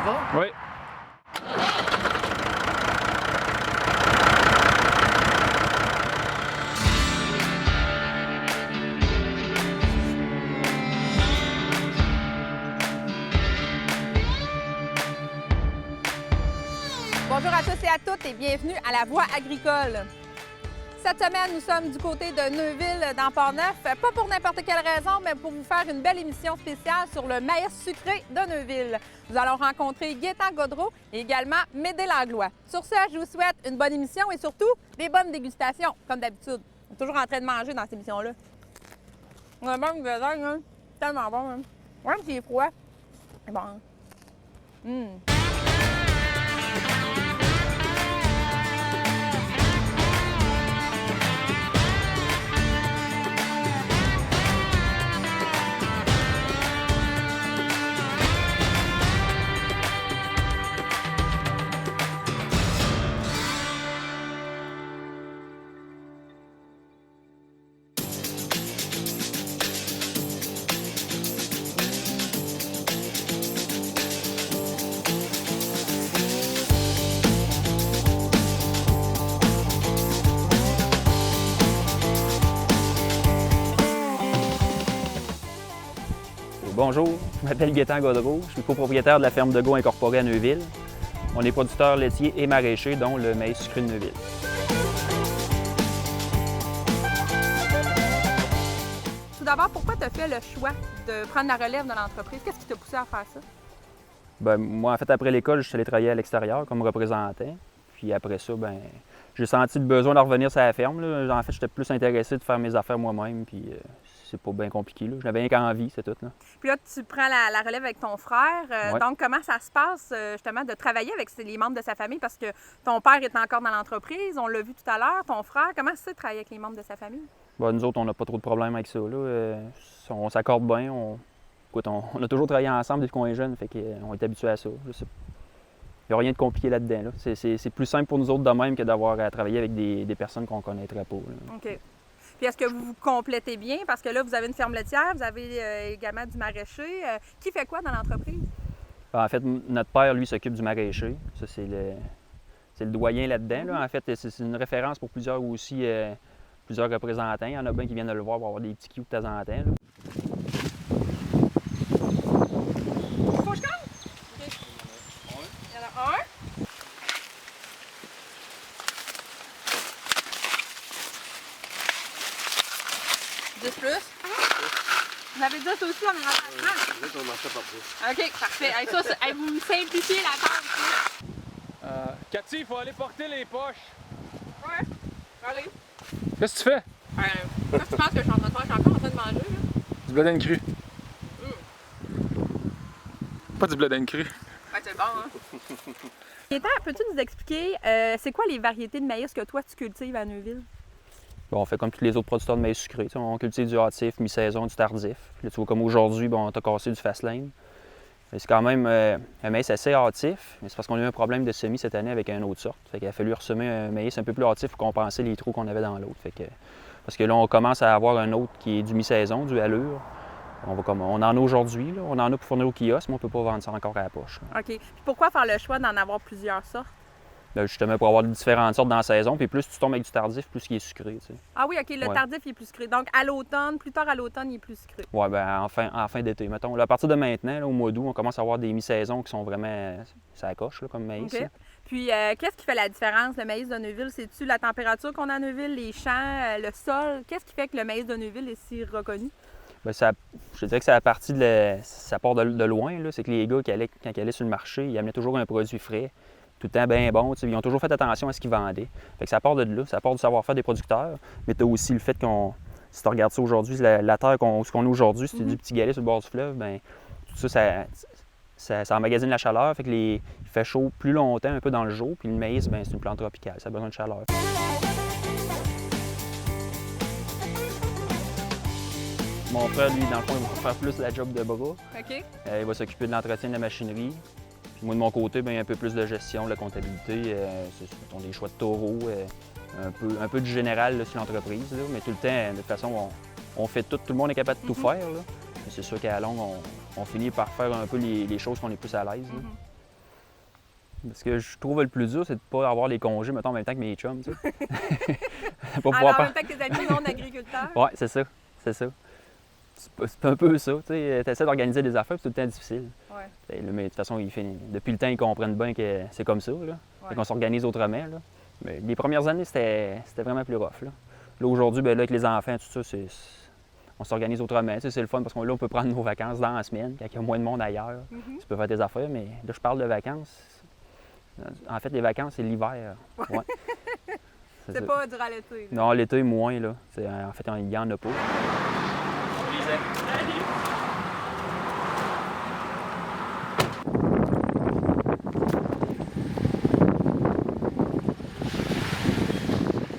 y va? Oui. Bonjour à tous et à toutes et bienvenue à La Voix agricole. Cette semaine, nous sommes du côté de Neuville, dans Port-Neuf, pas pour n'importe quelle raison, mais pour vous faire une belle émission spéciale sur le maïs sucré de Neuville. Nous allons rencontrer Gaétan Gaudreault et également Médée Langlois. Sur ce, je vous souhaite une bonne émission et surtout des bonnes dégustations, comme d'habitude. On est toujours en train de manger dans cette émission-là. On a bon design, hein? Tellement bon, hein? Même s'il est froid. C'est bon. Bonjour, je m'appelle Gaétan Gaudreault, je suis copropriétaire de la ferme Degault incorporée à Neuville. On est producteur laitier et maraîcher, dont le maïs sucré de Neuville. Tout d'abord, pourquoi tu as fait le choix de prendre la relève de l'entreprise? Qu'est-ce qui t'a poussé à faire ça? Ben, moi, en fait, après l'école, je suis allé travailler à l'extérieur comme représentant. Puis après ça, ben, j'ai senti le besoin de revenir sur la ferme, là. En fait, j'étais plus intéressé de faire mes affaires moi-même. Puis c'est pas bien compliqué, là. J'avais rien qu'envie, c'est tout, là. Puis là, tu prends la relève avec ton frère. Ouais. Donc, comment ça se passe, justement, de travailler avec les membres de sa famille? Parce que ton père est encore dans l'entreprise, on l'a vu tout à l'heure. Ton frère, comment c'est de travailler avec les membres de sa famille? Ben, nous autres, on n'a pas trop de problèmes avec ça, là. On s'accorde bien. Écoute, on a toujours travaillé ensemble depuis qu'on est jeune, fait qu'on est habitué à ça. Il n'y a rien de compliqué là-dedans, là. C'est plus simple pour nous autres de même que d'avoir à travailler avec des personnes qu'on ne connaîtrait pas, là. OK. Puis est-ce que vous vous complétez bien? Parce que là, vous avez une ferme laitière, vous avez également du maraîcher. Qui fait quoi dans l'entreprise? En fait, notre père, lui, s'occupe du maraîcher. Ça, c'est le doyen là-dedans, là. En fait, c'est une référence pour plusieurs aussi, plusieurs représentants. Il y en a bien qui viennent de le voir pour avoir des petits cues de temps en temps, là. Faut que je compte? OK. Il y en a un. Plus. Vous avez 10 aussi en remplacement? Là, on en fait pas plus. OK, parfait. Hey, ça, vous me simplifiez la tâche. Cathy, il faut aller porter les poches. Ouais. Allez. Qu'est-ce que tu fais? Qu'est-ce que tu penses que je suis en train de faire? Je suis encore en train de manger, là. Du blé d'Inde cru. Pas du blé d'Inde cru. Ouais, c'est bon, hein? Gaétan, peux-tu nous expliquer, c'est quoi les variétés de maïs que toi, tu cultives à Neuville? Bon, on fait comme tous les autres producteurs de maïs sucré. T'sais, on cultive du hâtif, mi-saison, du tardif. Puis là, tu vois, comme aujourd'hui, bon, on t'a cassé du fast lane. C'est quand même un maïs assez hâtif, mais c'est parce qu'on a eu un problème de semis cette année avec une autre sorte. Fait qu'il a fallu ressemer un maïs un peu plus hâtif pour compenser les trous qu'on avait dans l'autre. Parce que là, on commence à avoir un autre qui est du mi-saison, du allure. On en a aujourd'hui, là. On en a pour fournir au kiosque, mais on ne peut pas vendre ça encore à la poche, là. OK. Puis pourquoi faire le choix d'en avoir plusieurs sortes? Là, justement, pour avoir différentes sortes dans la saison, puis plus tu tombes avec du tardif, plus il est sucré, tu sais. Ah oui, OK, le Ouais. tardif il est plus sucré. Donc à l'automne, plus tard à l'automne, il est plus sucré. Ouais, ben en fin d'été, mettons. Là, à partir de maintenant, là, au mois d'août, on commence à avoir des mi-saisons qui sont vraiment... ça coche, là, comme maïs. OK. Là. Puis qu'est-ce qui fait la différence, le maïs de Neuville? C'est-tu la température qu'on a à Neuville, les champs, le sol? Qu'est-ce qui fait que le maïs de Neuville est si reconnu? Ben, je te dirais que c'est à partir de... ça part de loin, là. C'est que les gars, quand ils allaient sur le marché, ils amenaient toujours un produit frais, tout le temps bien bon. Ils ont toujours fait attention à ce qu'ils vendaient. Fait que ça part de là, ça part du savoir-faire des producteurs. Mais tu as aussi le fait qu'on... Si tu regardes ça aujourd'hui, la terre ce qu'on a aujourd'hui, c'est du petit galet sur le bord du fleuve, bien, tout ça emmagasine la chaleur. Fait que il fait chaud plus longtemps, un peu dans le jour. Puis le maïs, bien, c'est une plante tropicale, ça a besoin de chaleur. Mon frère, lui, dans le fond, il va faire plus la job de bras. OK. Il va s'occuper de l'entretien de la machinerie. Puis moi, de mon côté, bien, un peu plus de gestion, de la comptabilité. Ce sont des choix de taureaux, un peu du général là, sur l'entreprise. Là. Mais tout le temps, de toute façon, on fait tout. Tout le monde est capable de tout faire. Là. Mais c'est sûr qu'à la longue, on finit par faire un peu les choses qu'on est plus à l'aise. Parce que je trouve le plus dur, c'est de ne pas avoir les congés, mettons, en même temps que mes chums, tu sais. Pas Alors, pouvoir en même temps que tes amis non-agriculteurs. Ouais, c'est ça. C'est ça. C'est un peu ça. Tu essaies d'organiser des affaires, puis c'est tout le temps difficile. Ouais. Mais de toute façon, depuis le temps, ils comprennent bien que c'est comme ça. Là. Fait qu'on s'organise autrement. Là. Mais les premières années, c'était vraiment plus rough. Là, aujourd'hui, ben, là, avec les enfants, tout ça, on s'organise autrement. Tu sais, c'est le fun parce qu'on peut prendre nos vacances dans la semaine, quand il y a moins de monde ailleurs. Tu peux faire tes affaires, mais là, je parle de vacances. En fait, les vacances, c'est l'hiver. Ouais. C'est pas durant l'été. Non, l'été, moins. Là. En fait, il n'y en a pas.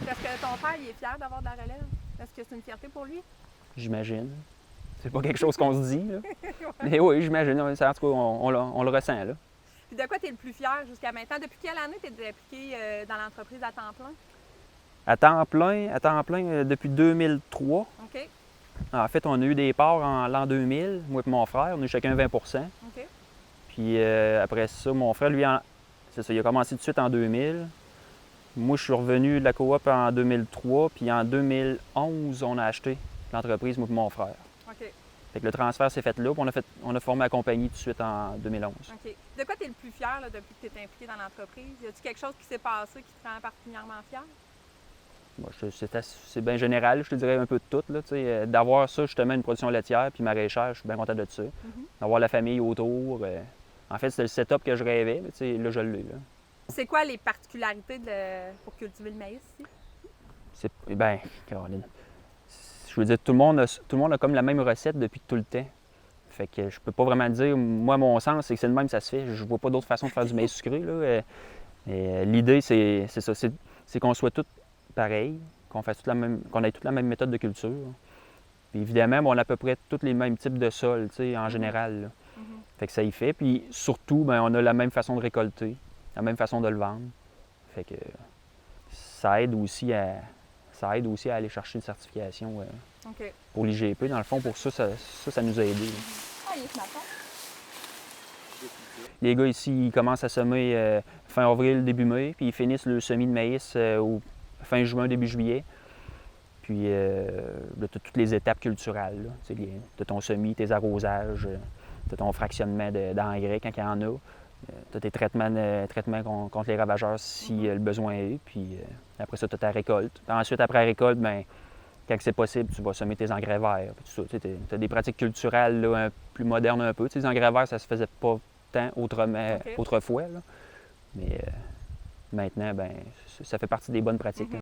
Est-ce que ton père il est fier d'avoir de la relève? Est-ce que c'est une fierté pour lui? J'imagine. C'est pas quelque chose qu'on se dit, là. Mais oui, j'imagine. En tout cas, on le ressent, là. Puis de quoi tu es le plus fier jusqu'à maintenant? Depuis quelle année tu es impliqué dans l'entreprise à temps plein? À temps plein depuis 2003. OK. En fait, on a eu des parts en l'an 2000, moi et mon frère. On a eu chacun 20 OK. Puis après ça, mon frère, lui, c'est ça, il a commencé tout de suite en 2000. Moi, je suis revenu de la coop en 2003. Puis en 2011, on a acheté l'entreprise, moi et mon frère. OK. Fait que le transfert s'est fait là, puis on a formé la compagnie tout de suite en 2011. OK. De quoi tu es le plus fier là, depuis que tu es impliqué dans l'entreprise? Y a-t-il quelque chose qui s'est passé qui te rend particulièrement fier? Moi, c'est bien général, je te dirais un peu de tout. D'avoir ça, justement, une production laitière puis maraîchère, je suis bien content de ça. D'avoir la famille autour. En fait, c'était le setup que je rêvais, mais là, je l'ai. Là. C'est quoi les particularités pour cultiver le maïs ici? Bien, Caroline, je veux dire, tout le monde a comme la même recette depuis tout le temps. Fait que je peux pas vraiment dire, moi, mon sens, c'est que c'est le même, ça se fait. Je vois pas d'autre façon de faire du maïs sucré. Là. L'idée, c'est ça, c'est qu'on soit tous pareils, qu'on ait toute la même méthode de culture. Puis évidemment, on a à peu près tous les mêmes types de sols, en général. Là. Fait que ça y fait. Puis surtout, bien, on a la même façon de récolter, la même façon de le vendre. Fait que ça aide aussi à aller chercher une certification pour l'IGP. Dans le fond, pour ça nous a aidés. Ah, il est ce matin. Les gars ici, ils commencent à semer fin avril, début mai, puis ils finissent le semis de maïs au fin juin, début juillet. Puis, tu as toutes les étapes culturelles. Tu as ton semis, tes arrosages, tu as ton fractionnement d'engrais quand il y en a. Tu as tes traitements contre les ravageurs si le besoin est. Puis, après ça, tu as ta récolte. Ensuite, après la récolte, bien, quand c'est possible, tu vas semer tes engrais verts. Tu as des pratiques culturelles là, plus modernes un peu. Les engrais verts, ça se faisait pas tant autrefois. Là. Mais maintenant, ben, ça fait partie des bonnes pratiques.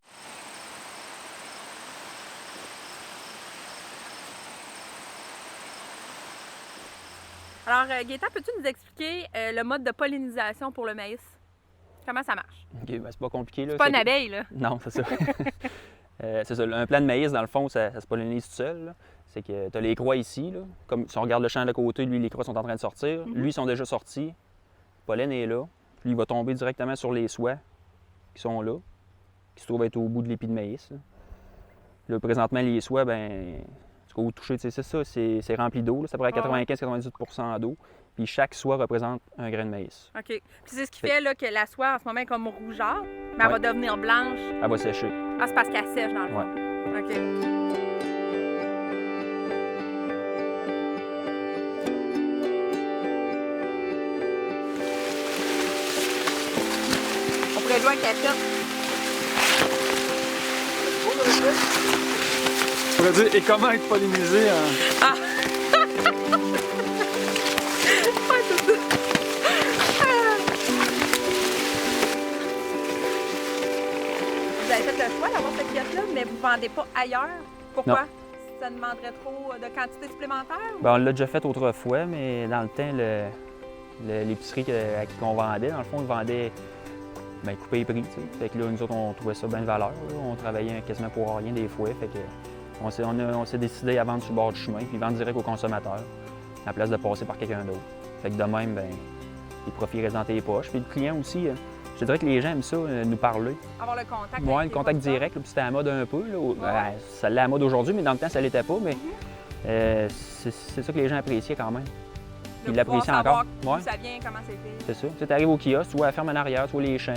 Alors, Gaétan, peux-tu nous expliquer le mode de pollinisation pour le maïs? Comment ça marche? OK, ben, c'est pas compliqué. Là. C'est pas une abeille, là. Non, c'est ça. C'est ça. Un plant de maïs, dans le fond, ça se pollinise tout seul. Là. C'est que tu as les croix ici. Là. Comme si on regarde le champ de côté, lui, les croix sont en train de sortir. Lui, ils sont déjà sortis. Le pollen est là. Puis il va tomber directement sur les soies qui sont là, qui se trouvent être au bout de l'épi de maïs. Là, présentement, les soies, ben, au toucher, c'est ça, c'est rempli d'eau. Ça prend 95-98 d'eau. Puis chaque soie représente un grain de maïs. OK. Puis c'est ce qui fait là, que la soie, en ce moment, est comme rougeâtre, mais elle va devenir blanche. Elle va sécher. Ah, c'est parce qu'elle sèche, dans le fond. Ouais. OK. On pourrait jouer avec la tête. Je pourrais dire, et comment être pollinisé en... Ah! Ouais, c'est ça. Vous avez fait le choix d'avoir cette pièce-là, mais vous ne vendez pas ailleurs. Pourquoi? Non. Ça demanderait trop de quantité supplémentaire? Ben, on l'a déjà fait autrefois, mais dans le temps, l'épicerie à qui on vendait, dans le fond, on vendait coupé les prix. T'sais. Fait que là, nous autres, on trouvait ça bien de valeur. Là. On travaillait quasiment pour rien des fois. Fait que on s'est décidé à vendre sur le bord du chemin puis vendre direct aux consommateurs, à la place de passer par quelqu'un d'autre. Fait que de même, ben, les profits restent dans tes poches. Puis le client aussi, je te dirais que les gens aiment ça, nous parler. Avoir le contact. Oui, le contact direct, puis c'était à la mode un peu. Là. Ça l'est à la mode aujourd'hui, mais dans le temps, ça l'était pas. Mais c'est ça que les gens appréciaient quand même. Ils l'apprécient encore. D'où ça vient, comment c'est fait. C'est ça. Tu arrives au kiosque, tu vois la ferme en arrière, tu vois les champs.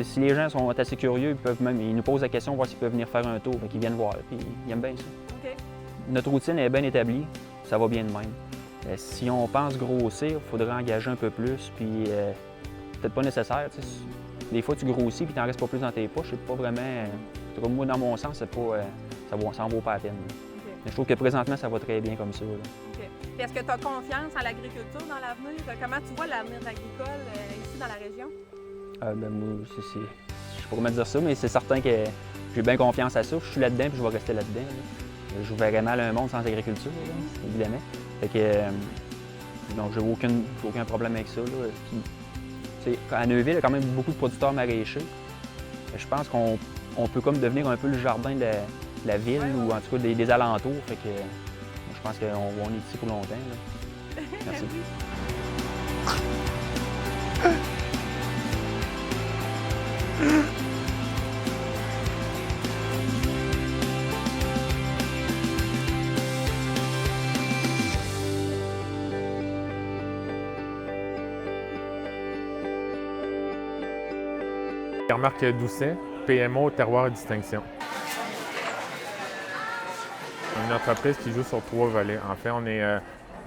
Si les gens sont assez curieux, ils nous posent la question, voir s'ils peuvent venir faire un tour. Ils viennent voir, puis ils aiment bien ça. OK. Notre routine est bien établie, ça va bien de même. Si on pense grossir, il faudrait engager un peu plus, puis peut-être pas nécessaire. Des fois, tu grossis, puis tu n'en restes pas plus dans tes poches. C'est pas vraiment. Moi, dans mon sens, c'est pas, ça en vaut pas la peine. Okay. Mais je trouve que présentement, ça va très bien comme ça. OK. Puis est-ce que tu as confiance en l'agriculture dans l'avenir? Comment tu vois l'avenir agricole ici dans la région? Moi, je pourrais me dire ça, mais c'est certain que j'ai bien confiance à ça. Je suis là-dedans, puis je vais rester là-dedans. Je verrais mal un monde sans agriculture, là, évidemment. Fait que, donc, j'ai aucun problème avec ça. À Neuville, il y a quand même beaucoup de producteurs maraîchers. Je pense qu'on peut comme devenir un peu le jardin de la ville, ou en tout cas des alentours. Fait que, je pense qu'on est ici pour longtemps. Là. Merci. Pierre-Marc Doucet, PMO Terroir et Distinction. Une entreprise qui joue sur 3 volets. En fait,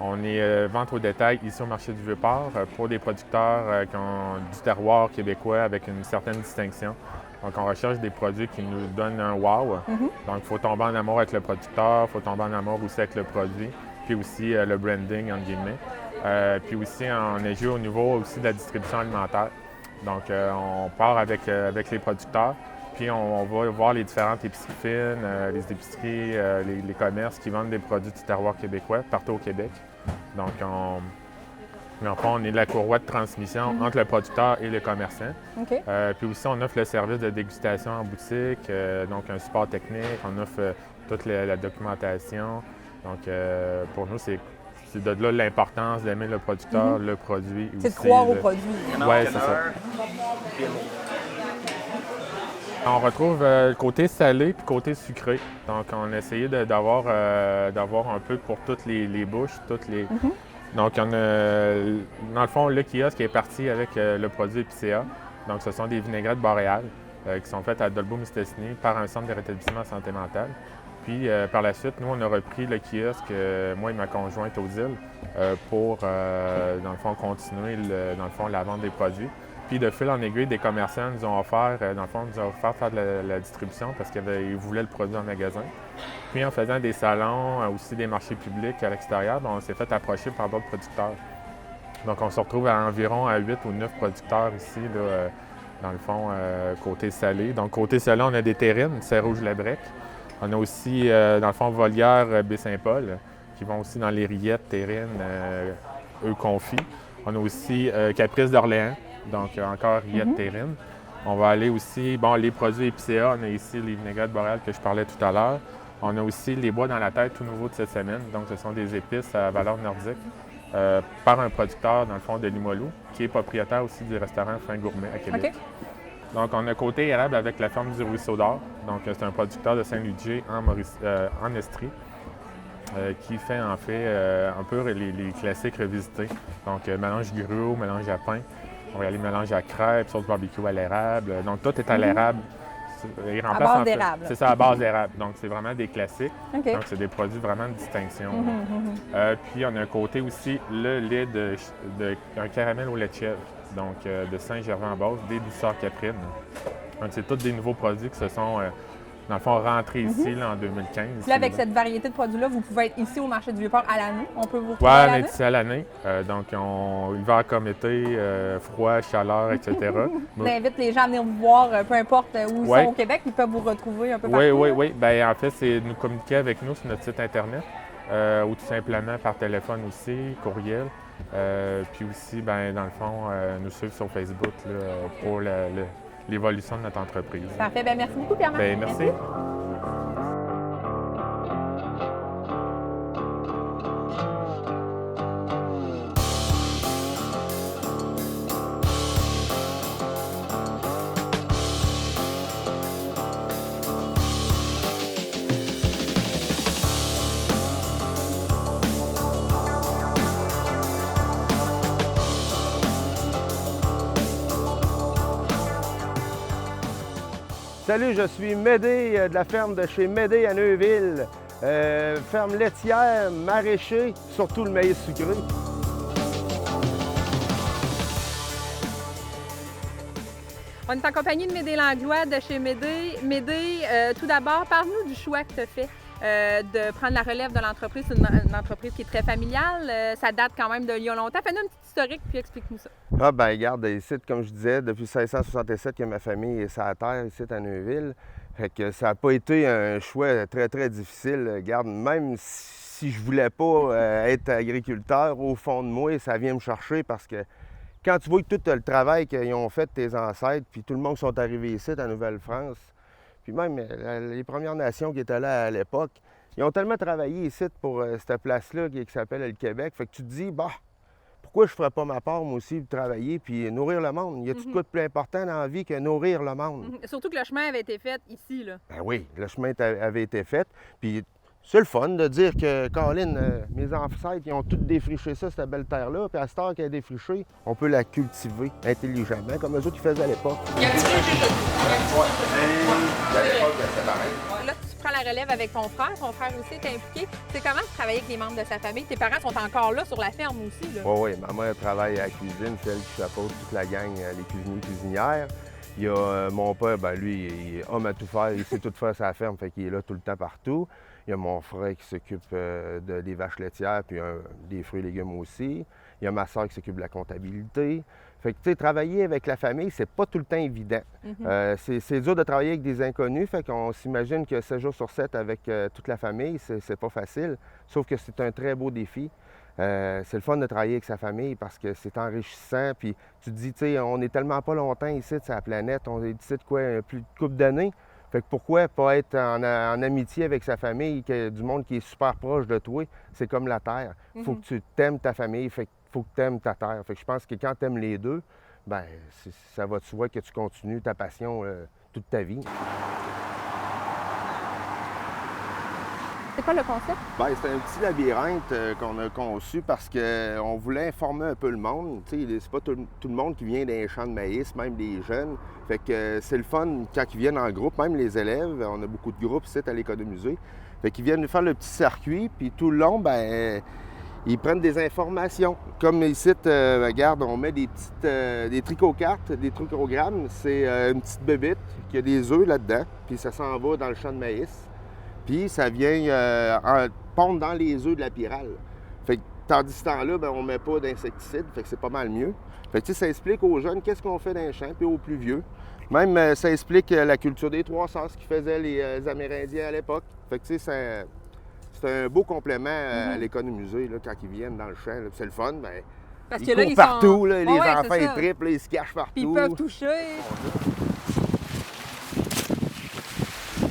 on est vente au détail ici au marché du Vieux-Port pour des producteurs qui ont du terroir québécois avec une certaine distinction. Donc, on recherche des produits qui nous donnent un wow. Donc, il faut tomber en amour avec le producteur, il faut tomber en amour aussi avec le produit, puis aussi le branding, entre guillemets. Puis aussi, on est joué au niveau aussi de la distribution alimentaire. Donc, on part avec les producteurs, puis on va voir les différentes épiceries fines, les épiceries, les commerces qui vendent des produits du terroir québécois partout au Québec. Donc, on est la courroie de transmission entre le producteur et le commerçant. OK. Puis aussi, on offre le service de dégustation en boutique, donc un support technique, on offre toute la documentation. Donc, pour nous, c'est de là l'importance d'aimer le producteur, le produit. C'est de croire au produit. Oui, c'est ça. On retrouve le côté salé et le côté sucré. Donc, on a essayé d'avoir un peu pour toutes les bouches, toutes les... Donc, on a, dans le fond, le kiosque est parti avec le produit Epicéa. Donc, ce sont des vinaigrettes boréales qui sont faites à Dolbeau-Mistassini par un centre de rétablissement santé mentale. Puis, par la suite, nous, on a repris le kiosque, moi et ma conjointe aux îles, pour, dans le fond, continuer, la vente des produits. Puis, de fil en aiguille, des commerçants nous ont offert, faire de la distribution parce qu'ils voulaient le produit en magasin. Puis, en faisant des salons, aussi des marchés publics à l'extérieur, on s'est fait approcher par d'autres producteurs. Donc, on se retrouve à environ à 8 ou 9 producteurs ici, là, dans le fond, côté salé. Donc, côté salé, on a des terrines, Saint-Rouge-Labrec. On a aussi, dans le fond, Volière Baie-Saint-Paul, qui vont aussi dans les rillettes, terrines, œufs confits. On a aussi Caprice d'Orléans, donc encore rillettes, terrines. On va aller aussi, les produits Epicéa, on a ici les vinaigrettes boréales que je parlais tout à l'heure. On a aussi les bois dans la tête, tout nouveau de cette semaine. Donc, ce sont des épices à valeur nordique par un producteur, dans le fond, de Limoilou, qui est propriétaire aussi du restaurant Fin Gourmet à Québec. Okay. Donc, on a côté érable avec la ferme du Ruisseau d'Or. Donc, c'est un producteur de Saint-Ludger en Estrie qui fait en fait un peu les classiques revisités. Donc, mélange gruau, mélange à pain. On va y aller mélange à crêpes, sauce barbecue à l'érable. Donc, tout est à l'érable. À base d'érable. C'est ça, à base d'érable. Donc, c'est vraiment des classiques. Okay. Donc, c'est des produits vraiment de distinction. Puis, on a un côté aussi, le lait un caramel au lait de chèvre. Donc, de Saint-Gervais-en-Beauce, des douceurs caprines. Donc, c'est tous des nouveaux produits qui se sont, dans le fond, rentrés ici là, en 2015. Puis là, avec cette variété de produits-là, vous pouvez être ici au marché du Vieux-Port à l'année. On peut vous retrouver à l'année? Oui, on est ici à l'année. Donc, hiver comme été, froid, chaleur, etc. J'invite les gens à venir vous voir, peu importe où ils sont au Québec. Ils peuvent vous retrouver un peu partout. Oui. Bien, en fait, c'est nous communiquer avec nous sur notre site Internet ou tout simplement par téléphone aussi, courriel. Puis aussi, dans le fond, nous suivre sur Facebook là, pour l'évolution de notre entreprise. Parfait. Merci beaucoup, Pierre-Marc. Merci. Salut, je suis Médé de la ferme de chez Médé à Neuville. Ferme laitière, maraîcher, surtout le maïs sucré. On est en compagnie de Médé Langlois de chez Médé. Médé, tout d'abord, parle-nous du choix que tu as fait de prendre la relève de l'entreprise. C'est une entreprise qui est très familiale. Ça date quand même d'il y a longtemps. Fais-nous un petit historique puis explique-nous ça. Ah ben regarde, ici, comme je disais, depuis 1667 que ma famille est sur la terre, ici à Neuville. Fait que ça n'a pas été un choix très, très difficile. Regarde, même si je voulais pas être agriculteur, au fond de moi, ça vient me chercher parce que quand tu vois que tout le travail qu'ils ont fait tes ancêtres, puis tout le monde qui sont arrivés ici, à Nouvelle-France, puis même les Premières Nations qui étaient là à l'époque, ils ont tellement travaillé ici pour cette place-là qui s'appelle le Québec. Fait que tu te dis, bah, pourquoi je ne ferais pas ma part, moi aussi, de travailler puis nourrir le monde? Y a-t-il de quoi de plus important dans la vie que nourrir le monde? Surtout que le chemin avait été fait ici, là. Ben oui, le chemin avait été fait. Puis c'est le fun de dire que, Colin, mes ancêtres, ils ont tout défriché ça, cette belle terre-là. Puis à cette heure qu'elle est défrichée, on peut la cultiver intelligemment, comme eux autres ils faisaient à l'époque. Là, tu prends la relève avec ton frère. Ton frère aussi est impliqué. C'est comment de travailler avec les membres de sa famille? Tes parents sont encore là sur la ferme aussi, là? Oui, ma mère travaille à la cuisine, c'est elle qui chapeaute toute la gang, les cuisiniers, cuisinières. Il y a mon père, ben lui, il est homme à tout faire, il sait tout faire sur la ferme, fait qu'il est là tout le temps partout. Il y a mon frère qui s'occupe des vaches laitières, puis des fruits et légumes aussi. Il y a ma soeur qui s'occupe de la comptabilité. Fait que, tu sais, travailler avec la famille, c'est pas tout le temps évident. C'est dur de travailler avec des inconnus, fait qu'on s'imagine que 7 jours sur 7 avec toute la famille, c'est pas facile. Sauf que c'est un très beau défi. C'est le fun de travailler avec sa famille parce que c'est enrichissant. Puis tu te dis, tu sais, on n'est tellement pas longtemps ici sur la planète, on est ici de quoi, plus de couple d'années. Fait que pourquoi pas être en amitié avec sa famille, du monde qui est super proche de toi? C'est comme la terre. Faut que tu t'aimes ta famille, fait qu'il faut que tu aimes ta terre. Fait que je pense que quand tu aimes les deux, bien, ça va de soi que tu continues ta passion toute ta vie. C'est quoi le concept? Bien, c'est un petit labyrinthe qu'on a conçu parce qu'on voulait informer un peu le monde. Tu sais, c'est pas tout le monde qui vient d'un champ de maïs, même des jeunes. Fait que c'est le fun quand ils viennent en groupe, même les élèves. On a beaucoup de groupes ici à l'économusée. Fait qu'ils viennent faire le petit circuit, puis tout le long, ben ils prennent des informations. Comme ici, regarde, on met des tricocartes, des tricogrammes. C'est une petite bébite qui a des œufs là-dedans, puis ça s'en va dans le champ de maïs. Puis ça vient pondre dans les œufs de la pyrale. Fait que tandis ce temps-là, ben, on ne met pas d'insecticide, fait que c'est pas mal mieux. Fait que ça explique aux jeunes qu'est-ce qu'on fait dans les champs, puis aux plus vieux. Même ça explique la culture des trois sœurs, ce qu'ils faisaient les Amérindiens à l'époque. Fait que c'est un beau complément à l'économusée là, quand ils viennent dans le champ. C'est le fun, ben, parce ils que là, courent partout, là, les ouais, enfants ils trippent, là, ils se cachent partout. Puis ils peuvent toucher.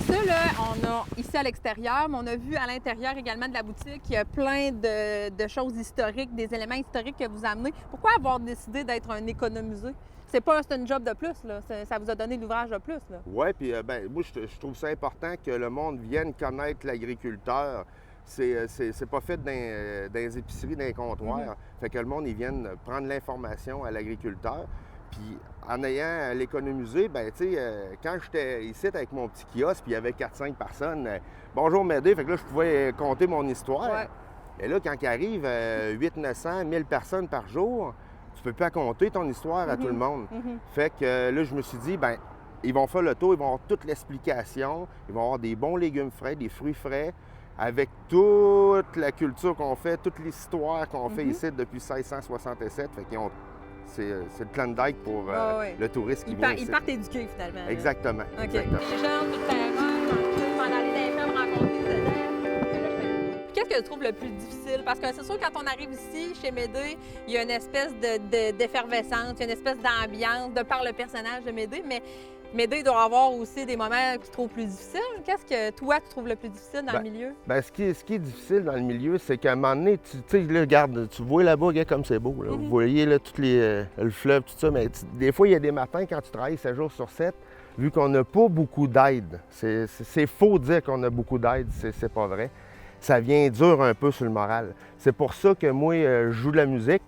Ça, là, on a ici à l'extérieur, mais on a vu à l'intérieur également de la boutique, il y a plein de choses historiques, des éléments historiques que vous amenez. Pourquoi avoir décidé d'être un économusée? C'est une job de plus, là. Ça vous a donné l'ouvrage de plus, là. Oui, puis ben, moi, je trouve ça important que le monde vienne connaître l'agriculteur. C'est pas fait dans les épiceries, dans les comptoirs. Fait que le monde, ils viennent prendre l'information à l'agriculteur. Puis en ayant l'économusée, ben tu sais, quand j'étais ici avec mon petit kiosque, puis il y avait 4-5 personnes, bonjour Médé, fait que là, je pouvais compter mon histoire. Ouais. Et là, quand il arrive 800-900, 1000 personnes par jour, tu peux pas compter ton histoire à tout le monde. Fait que là, je me suis dit, ben ils vont faire le tour, ils vont avoir toute l'explication, ils vont avoir des bons légumes frais, des fruits frais, avec toute la culture qu'on fait, toute l'histoire qu'on fait ici depuis 1667. Fait qu'ils ont c'est le Klondike pour le touriste qui vient ici. Ils partent éduqués, finalement. Exactement. OK. Exactement. Les jeunes, tout le terrain, m'en aller dans les fermes, rencontrer les élèves. Qu'est-ce que tu trouves le plus difficile? Parce que c'est sûr, quand on arrive ici, chez Médé, il y a une espèce d'effervescence, il y a une espèce d'ambiance de par le personnage de Médé, mais Médé doit avoir aussi des moments que tu trouves plus difficiles. Qu'est-ce que toi, tu trouves le plus difficile dans le milieu? Bien, ce qui est difficile dans le milieu, c'est qu'à un moment donné, tu sais, là, regarde, tu vois là-bas, regarde comme c'est beau. Là. Vous voyez là, le fleuve, tout ça, mais des fois, il y a des matins quand tu travailles 7 jours sur 7, vu qu'on n'a pas beaucoup d'aide. C'est faux de dire qu'on a beaucoup d'aide, c'est pas vrai. Ça vient dur un peu sur le moral. C'est pour ça que moi, je joue de la musique.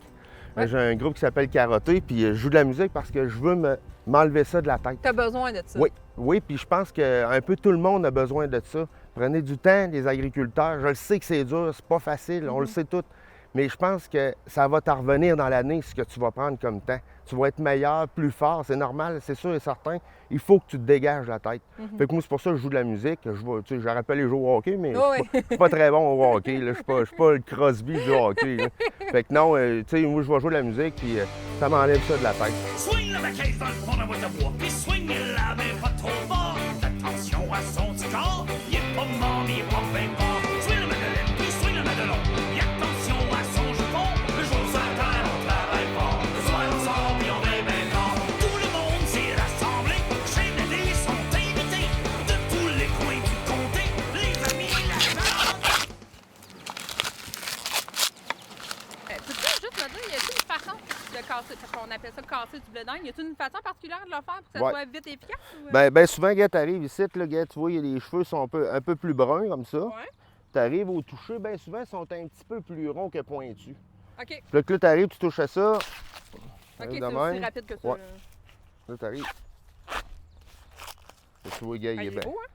Ouais. J'ai un groupe qui s'appelle Carotté, puis je joue de la musique parce que je veux m'enlever ça de la tête. Tu as besoin de ça. Oui, puis je pense qu'un peu tout le monde a besoin de ça. Prenez du temps, les agriculteurs. Je le sais que c'est dur, c'est pas facile, on le sait tout. Mais je pense que ça va t'en revenir dans l'année, ce que tu vas prendre comme temps. Tu vas être meilleur, plus fort, c'est normal, c'est sûr et certain. Il faut que tu te dégages la tête. Fait que moi, c'est pour ça que je joue de la musique. Je rappelle les joueurs au hockey, mais je suis pas très bon au hockey. Je suis pas le Crosby du hockey. Là. Fait que non, moi, je vais jouer de la musique, puis ça m'enlève ça de la tête. Swing la caisse dans le fond de la boîte à bois, puis swing la mais pas trop fort. Attention à son petit corps, il est pas mort, mais il est pas bien fort. Swing la madeleine, puis swing la madelon, et attention à son jupon. Le jour sur la terre, on travaille fort. Le soir, on sort, puis on est bien fort. Tout le monde s'est rassemblé, chez Médé sont invités. De tous les coins du comté, les amis, la gente. Peux-tu juste me dire, y a-t-il une façon de casser, parce qu'on appelle ça casser du blé d'Inde, y a-t-il une façon particulière de le faire pour que ça Ouais. soit vite et efficace? Ou... Ben souvent, gars, t'arrives ici, là, gars, tu vois, les cheveux sont un peu plus bruns comme ça. Ouais. T'arrives au toucher, bien souvent, ils sont un petit peu plus ronds que pointus. OK. Puis là, que là, t'arrives, tu touches à ça. OK, c'est de aussi même. rapide que ça. Ouais. Là. Là, t'arrives. Là, tu vois, gars, Ah, il est il est bien. beau, hein?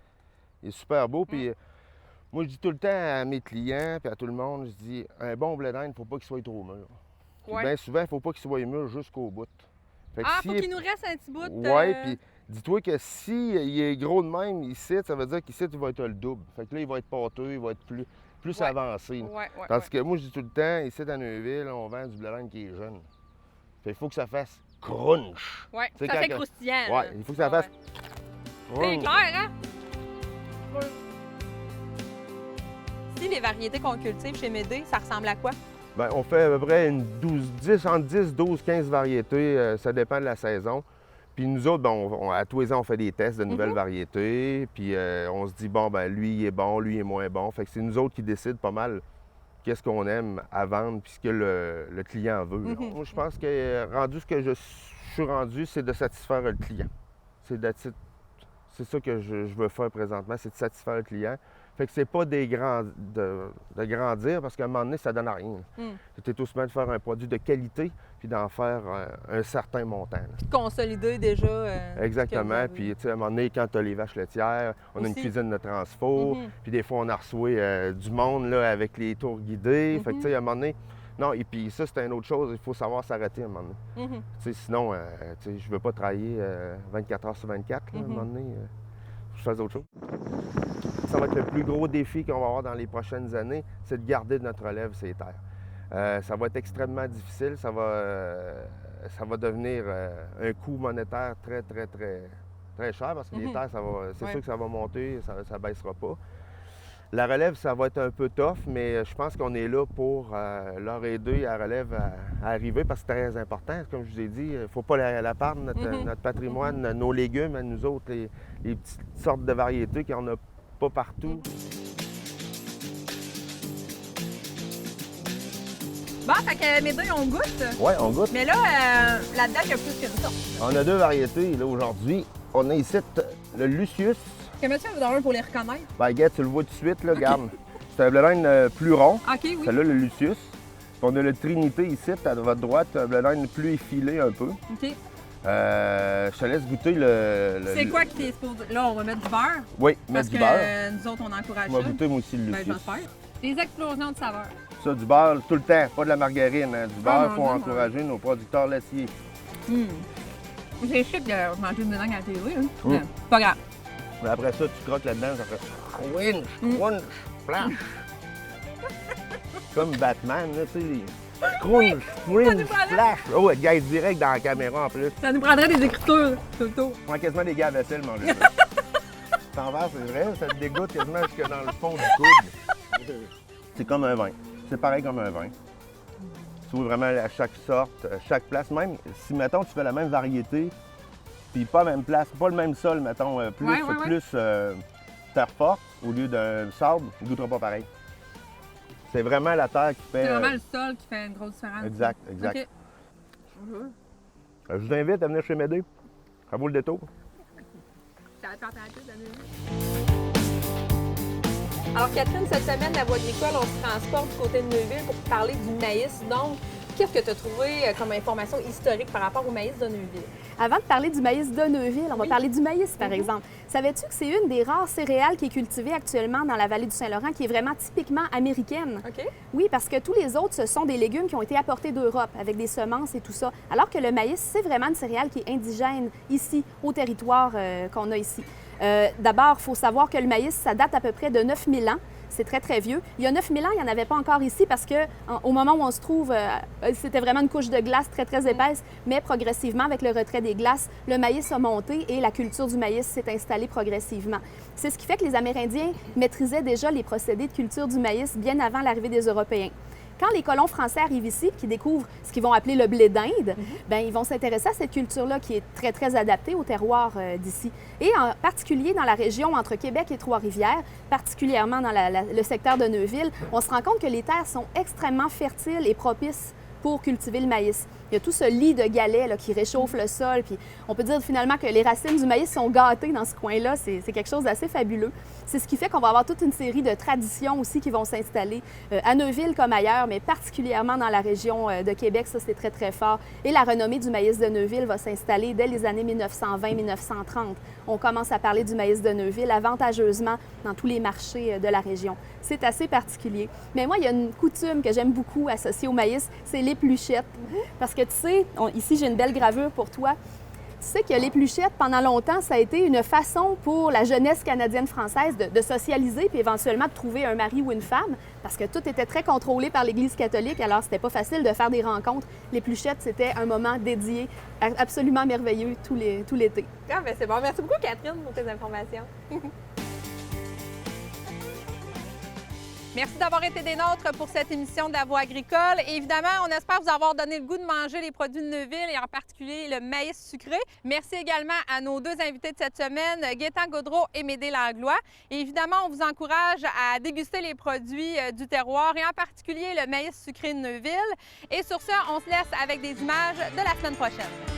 Il est super beau. Puis moi, je dis tout le temps à mes clients puis à tout le monde, je dis, un bon blé d'Inde, il ne faut pas qu'il soit trop mûr. Puis Ouais. bien souvent, il ne faut pas qu'il soit mûr jusqu'au bout. Fait que Ah, s'il faut est- qu'il nous reste un petit bout de... Oui, puis dis-toi que si il est gros de même ici, ça veut dire qu'ici, il va être le double. Fait que là, il va être pâteux, il va être plus Ouais. avancé. Ouais, Parce que moi, je dis tout le temps, ici, à Neuville, on vend du blé d'Inde qui est jeune. Fait qu'il faut que ça fasse crunch. Ouais, C'est ça quand fait que- croustillant. Ouais, là. il faut que ça Ah, fasse ouais. C'est crunch. clair, hein? Si les variétés qu'on cultive chez Médé, ça ressemble à quoi? Ben, on fait à peu près entre 10, 12, 15 variétés. Ça dépend de la saison. Puis nous autres, ben, à tous les ans, on fait des tests de nouvelles variétés. Puis on se dit, bon, ben lui, il est bon, lui, il est moins bon. Fait que c'est nous autres qui décident pas mal qu'est-ce qu'on aime à vendre puis ce que le client veut. là. Moi, je pense que rendu ce que je suis rendu, c'est de satisfaire le client. C'est ça que je veux faire présentement, c'est de satisfaire le client. Fait que c'est pas de grandir parce qu'à un moment donné, ça donne à rien. C'était aussi bien de faire un produit de qualité puis d'en faire un certain montant. là. Consolider déjà. ce que Exactement. vous avez. Puis, tu sais, à un moment donné, quand tu as les vaches laitières, on a une Aussi. cuisine de transfo. Puis, des fois, on a reçu du monde là, avec les tours guidés. Fait que, tu sais, à un moment donné, non, et puis ça, c'est une autre chose. Il faut savoir s'arrêter à un moment donné. Mhm. Tu sais, sinon, tu sais, je veux pas travailler 24 heures sur 24. Là, à un moment donné, je fasse autre chose. Ça va être le plus gros défi qu'on va avoir dans les prochaines années, c'est de garder notre relève ces terres. Ça va être extrêmement difficile. Ça va devenir un coût monétaire très, très, très, très cher parce que les terres, c'est Ouais. sûr que ça va monter, ça ne baissera pas. La relève, ça va être un peu tough, mais je pense qu'on est là pour leur aider à relève à arriver parce que c'est très important. Comme je vous ai dit, il ne faut pas la perdre, notre patrimoine, nos légumes à nous autres, les petites sortes de variétés qu'il n'y en a pas partout. Bon, fait que Médé, on goûte. Oui, on goûte. Mais là, là-dedans, il y a plus qu'une sorte. On a deux variétés là aujourd'hui. On a ici le Lucius. Que monsieur vous donner pour les reconnaître? Ben, regarde, tu le vois tout de suite, là, regarde. C'est un blé d'Inde plus rond. OK, oui. Celui-là, le Lucius. Puis on a le Trinité ici, à votre droite, un blé d'Inde plus effilé un peu. OK. Je te laisse goûter le. C'est quoi qui est supposé... Là, on va mettre du beurre. Oui, Parce mettre que du beurre. nous autres, on encourage On va ça. goûter moi aussi le Ben, je vais Lucius. le faire. Des explosions de saveurs. Ça, du beurre tout le temps, pas de la margarine. Hein. Du beurre, il mon faut Dieu, encourager nos producteurs laitiers. C'est chic de manger de mélange à la télé. Hein? Mm. Ouais, pas grave. Mais après ça, tu croques là-dedans, ça fait crunch, flash. Comme Batman, là, tu sais. Crunch, nous prendrait- flash. Oh, elle gagne direct dans la caméra en plus. Ça nous prendrait des écritures tout le tour. On prend quasiment des gars à vaisselle manger ça. Sans verre, c'est vrai, ça te dégoûte quasiment jusque dans le fond du coude. C'est comme un vin. C'est pareil comme un vin. Tu vois vraiment à chaque sorte, à chaque place. Même si, mettons, tu fais la même variété, puis pas la même place, pas le même sol, mettons, plus terre forte au lieu d'un sable, il ne goûtera pas pareil. C'est vraiment la terre qui fait... C'est vraiment le sol qui fait une grosse différence. Exact, exact. OK. Je vous invite à venir chez Médé. Ça vaut le détour. Ça va te faire tenter, Daniel. Alors Catherine, cette semaine, la Voix agricole, on se transporte du côté de Neuville pour parler du maïs. Donc, qu'est-ce que tu as trouvé comme information historique par rapport au maïs de Neuville? Avant de parler du maïs de Neuville, on va parler du maïs, par exemple. Savais-tu que c'est une des rares céréales qui est cultivée actuellement dans la vallée du Saint-Laurent, qui est vraiment typiquement américaine? OK. Oui, parce que tous les autres, ce sont des légumes qui ont été apportés d'Europe, avec des semences et tout ça. Alors que le maïs, c'est vraiment une céréale qui est indigène ici, au territoire qu'on a ici. D'abord, il faut savoir que le maïs, ça date à peu près de 9000 ans. C'est très, très vieux. Il y a 9000 ans, il n'y en avait pas encore ici parce qu'au moment où on se trouve, c'était vraiment une couche de glace très, très épaisse. Mais progressivement, avec le retrait des glaces, le maïs a monté et la culture du maïs s'est installée progressivement. C'est ce qui fait que les Amérindiens maîtrisaient déjà les procédés de culture du maïs bien avant l'arrivée des Européens. Quand les colons français arrivent ici, qui découvrent ce qu'ils vont appeler le blé d'Inde, bien, ils vont s'intéresser à cette culture-là qui est très, très adaptée au terroir d'ici. Et en particulier dans la région entre Québec et Trois-Rivières, particulièrement dans le secteur de Neuville, on se rend compte que les terres sont extrêmement fertiles et propices pour cultiver le maïs. Il y a tout ce lit de galets là, qui réchauffe le sol. Puis on peut dire finalement que les racines du maïs sont gâtées dans ce coin-là. C'est quelque chose d'assez fabuleux. C'est ce qui fait qu'on va avoir toute une série de traditions aussi qui vont s'installer à Neuville comme ailleurs, mais particulièrement dans la région de Québec. Ça, c'est très, très fort. Et la renommée du maïs de Neuville va s'installer dès les années 1920-1930. On commence à parler du maïs de Neuville avantageusement dans tous les marchés de la région. C'est assez particulier. Mais moi, il y a une coutume que j'aime beaucoup associée au maïs, c'est l'épluchette. Parce que tu sais, ici, j'ai une belle gravure pour toi. Tu sais que l'épluchette, pendant longtemps, ça a été une façon pour la jeunesse canadienne-française de socialiser puis éventuellement de trouver un mari ou une femme, parce que tout était très contrôlé par l'Église catholique, alors c'était pas facile de faire des rencontres. L'épluchette, c'était un moment dédié, absolument merveilleux tout l'été. Ah, bien, c'est bon. Merci beaucoup, Catherine, pour tes informations. Merci d'avoir été des nôtres pour cette émission de La Voix agricole. Et évidemment, on espère vous avoir donné le goût de manger les produits de Neuville et en particulier le maïs sucré. Merci également à nos deux invités de cette semaine, Gaétan Gaudreault et Médée Langlois. Et évidemment, on vous encourage à déguster les produits du terroir et en particulier le maïs sucré de Neuville. Et sur ce, on se laisse avec des images de la semaine prochaine.